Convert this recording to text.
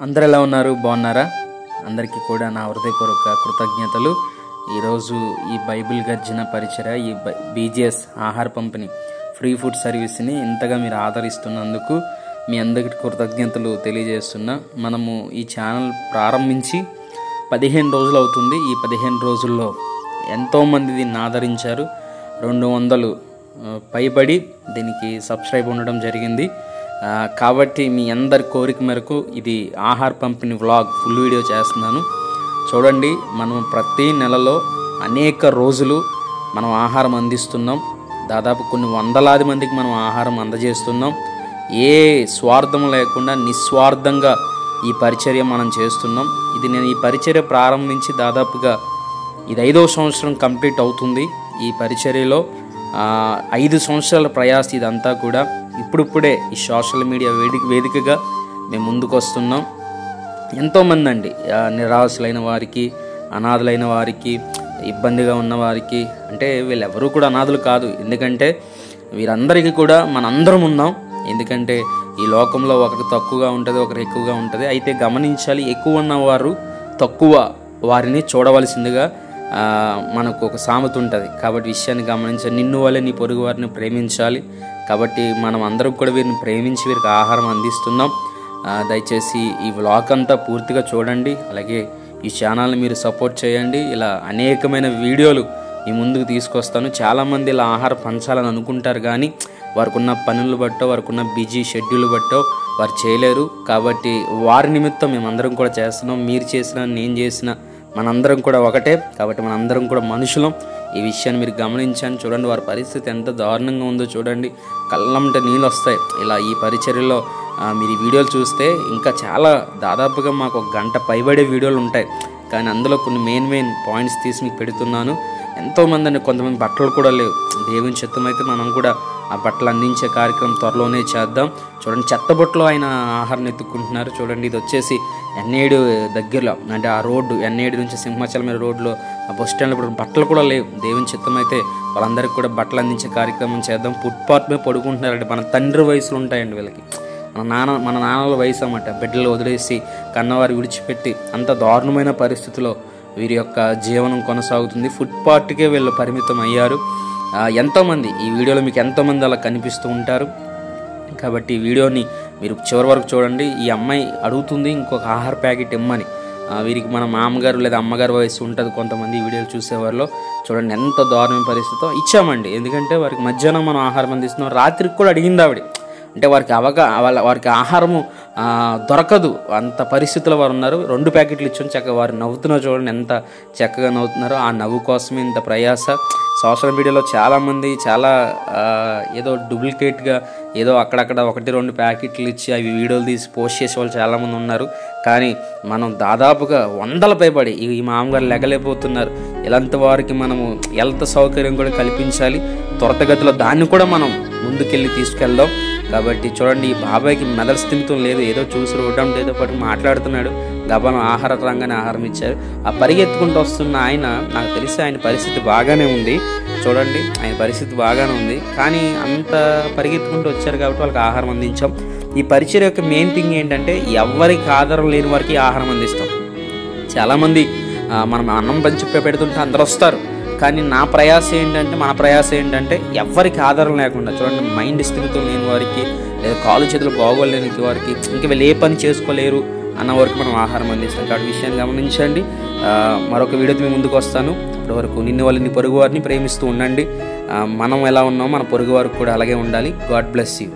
అందరూ ఎలా ఉన్నారు? బాగున్నారా? అందరికీ కూడా నా హృదయపూర్వక కృతజ్ఞతలు. ఈరోజు ఈ బైబిల్ గర్జన పరిచయ, ఈ బీజీఎస్ ఆహార పంపిణీ ఫ్రీ ఫుడ్ సర్వీస్ని ఇంతగా మీరు ఆదరిస్తున్నందుకు మీ అందరికీ కృతజ్ఞతలు తెలియజేస్తున్నా. మనము ఈ ఛానల్ ప్రారంభించి 15 రోజులు అవుతుంది. ఈ 15 రోజుల్లో ఎంతోమంది దీన్ని ఆదరించారు. 200 పైబడి దీనికి సబ్స్క్రైబ్ ఉండడం జరిగింది. కాబట్టి మీ అందరి కోరిక మేరకు ఇది ఆహార పంపిణీ వ్లాగ్ ఫుల్ వీడియో చేస్తున్నాను. చూడండి, మనం ప్రతి నెలలో అనేక రోజులు మనం ఆహారం అందిస్తున్నాం. దాదాపు కొన్ని వందలాది మందికి మనం ఆహారం అందజేస్తున్నాం. ఏ స్వార్థం లేకుండా నిస్వార్థంగా ఈ పరిచర్య మనం చేస్తున్నాం. నేను ఈ పరిచర్య ప్రారంభించి దాదాపుగా ఇది 5వ సంవత్సరం కంప్లీట్ అవుతుంది. ఈ పరిచర్యలో 5 సంవత్సరాల ప్రయాస ఇదంతా కూడా. ఇప్పుడిప్పుడే ఈ సోషల్ మీడియా వేదికగా మేము ముందుకు వస్తున్నాం. ఎంతోమంది అండి, నిరాశలైన వారికి, అనాథలైన వారికి, ఇబ్బందిగా ఉన్న వారికి, అంటే వీళ్ళెవరూ కూడా అనాథలు కాదు. ఎందుకంటే వీరందరికీ కూడా మనందరం ఉన్నాం. ఎందుకంటే ఈ లోకంలో ఒకరికి తక్కువగా ఉంటుంది, ఒకరికి ఎక్కువగా ఉంటుంది. అయితే గమనించాలి, ఎక్కువ ఉన్నవారు తక్కువ వారిని చూడవలసిందిగా మనకు ఒక సామెత ఉంటుంది. కాబట్టి విషయాన్ని గమనించాలి. నిన్ను వల్లే నీ పొరుగు వారిని ప్రేమించాలి. కాబట్టి మనం అందరం కూడా వీరిని ప్రేమించి వీరికి ఆహారం అందిస్తున్నాం. దయచేసి ఈ వ్లాగ్ అంతా పూర్తిగా చూడండి. అలాగే ఈ ఛానల్ని మీరు సపోర్ట్ చేయండి. ఇలా అనేకమైన వీడియోలు మీ ముందుకు తీసుకొస్తాను. చాలామంది ఇలా ఆహారం పంచాలని అనుకుంటారు, కానీ వారికి ఉన్న పనులు బట్టో, వారికి ఉన్న బిజీ షెడ్యూల్ బట్టో వారు చేయలేరు. కాబట్టి వారి నిమిత్తం మేమందరం కూడా చేస్తున్నాం. మీరు చేసినా, నేను చేసినా మనందరం కూడా ఒకటే. కాబట్టి మనందరం కూడా మనుషులం. ఈ విషయాన్ని మీరు గమనించండి. చూడండి, వారి పరిస్థితి ఎంత దారుణంగా ఉందో చూడండి. కళ్ళంటే నీళ్ళు వస్తాయి. ఇలా ఈ పరిచర్యలో మీరు ఈ వీడియోలు చూస్తే ఇంకా చాలా, దాదాపుగా మాకు 1 గంట పైబడే వీడియోలు ఉంటాయి. కానీ అందులో కొన్ని మెయిన్ పాయింట్స్ తీసి మీకు పెడుతున్నాను. ఎంతోమంది అండి, కొంతమంది బట్టలు కూడా లేవు. దేవుని చిత్తం అయితే మనం కూడా ఆ బట్టలు అందించే కార్యక్రమం త్వరలోనే చేద్దాం. చూడండి, చెత్తబొట్టలో ఆయన ఆహారం ఎత్తుక్కుంటున్నారు. చూడండి, ఇది వచ్చేసి ఎన్నేడు దగ్గరలో, అంటే ఆ రోడ్డు ఎన్నేడు నుంచి సింహాచలం రోడ్లో ఆ బస్ స్టాండ్లో ఇప్పుడు బట్టలు కూడా లేవు. దేవుని చిత్తం అయితే వాళ్ళందరికీ కూడా బట్టలు అందించే కార్యక్రమం చేద్దాం. ఫుట్పాత్ మీద పడుకుంటున్నారంటే మన తండ్రి వయసులు ఉంటాయండి వీళ్ళకి. మన నాన్నల వయసు అన్నమాట. బిడ్డలు వదిలేసి కన్నవారు విడిచిపెట్టి అంత దారుణమైన పరిస్థితిలో వీరి యొక్క జీవనం కొనసాగుతుంది. ఫుట్పాత్కే వీళ్ళు పరిమితం అయ్యారు. ఎంతోమంది ఈ వీడియోలో మీకు ఎంతోమంది అలా కనిపిస్తూ ఉంటారు. కాబట్టి ఈ వీడియోని మీరు చివరి వరకు చూడండి. ఈ అమ్మాయి అడుగుతుంది ఇంకొక ఆహార ప్యాకెట్ ఇమ్మని. వీరికి మన మామగారు లేదా అమ్మగారు వయసు ఉంటుంది కొంతమంది ఈ వీడియోలు చూసేవారిలో. చూడండి ఎంత దారుణమైన పరిస్థితితో ఇచ్చామండి. ఎందుకంటే వారికి మధ్యాహ్నం మనం ఆహారం అందిస్తున్నాం. రాత్రికి కూడా అడిగింది ఆవిడ. అంటే వారికి ఆహారము దొరకదు, అంత పరిస్థితుల్లో వారు ఉన్నారు. 2 ప్యాకెట్లు ఇచ్చాం. చక్కగా వారు నవ్వుతున్నారు. చూడండి ఎంత చక్కగా నవ్వుతున్నారో. ఆ నవ్వు కోసమే ఇంత ప్రయాస. సోషల్ మీడియాలో చాలామంది చాలా ఏదో డూప్లికేట్గా ఏదో అక్కడక్కడ 1-2 ప్యాకెట్లు ఇచ్చి అవి వీడియోలు తీసి పోస్ట్ చేసే వాళ్ళు చాలామంది ఉన్నారు. కానీ మనం దాదాపుగా 100 పైబడి ఈ మామగారు లెగలేకపోతున్నారు. ఇలాంటి వారికి మనము హెల్త్ సౌకర్యం కూడా కల్పించాలి. త్వరితగతిలో దాన్ని కూడా మనం ముందుకెళ్ళి తీసుకెళ్దాం. కాబట్టి చూడండి, ఈ బాబాయ్కి మెదడు స్థిమితం లేదు. ఏదో చూసి రోడ్డం ఏదో పాటు మాట్లాడుతున్నాడు. గబాను ఆహార రంగానే ఆహారం ఇచ్చారు. ఆ పరిగెత్తుకుంటూ వస్తున్న ఆయన, నాకు తెలిసి ఆయన పరిస్థితి బాగానే ఉంది. చూడండి, ఆయన పరిస్థితి బాగానే ఉంది. కానీ అంత పరిగెత్తుకుంటూ వచ్చారు కాబట్టి వాళ్ళకి ఆహారం అందించాం. ఈ పరిచయం యొక్క మెయిన్ థింగ్ ఏంటంటే, ఎవరికి ఆధారం లేని వారికి ఆహారం అందిస్తాం. చాలామంది మనం అన్నం పంచి పెడుతుంటే అందరు వస్తారు. కానీ మన ప్రయాస ఏంటంటే ఎవరికి ఆధారం లేకుండా, చూడండి, మైండ్ స్థితితో లేని వారికి, లేదా కాలు చేతులు బాగోలేని వారికి, ఇంకా వీళ్ళు ఏ పని చేసుకోలేరు అన్న వరకు మనం ఆహారం అందిస్తాం. కాబట్టి విషయాన్ని గమనించండి. మరొక వీడియోతో మీ ముందుకు వస్తాను. ఇప్పటి వరకు నిన్ను వాళ్ళని, నీ పొరుగు వారిని ప్రేమిస్తూ ఉండండి. మనం ఎలా ఉన్నామో మన పొరుగు వారికి కూడా అలాగే ఉండాలి. God bless you.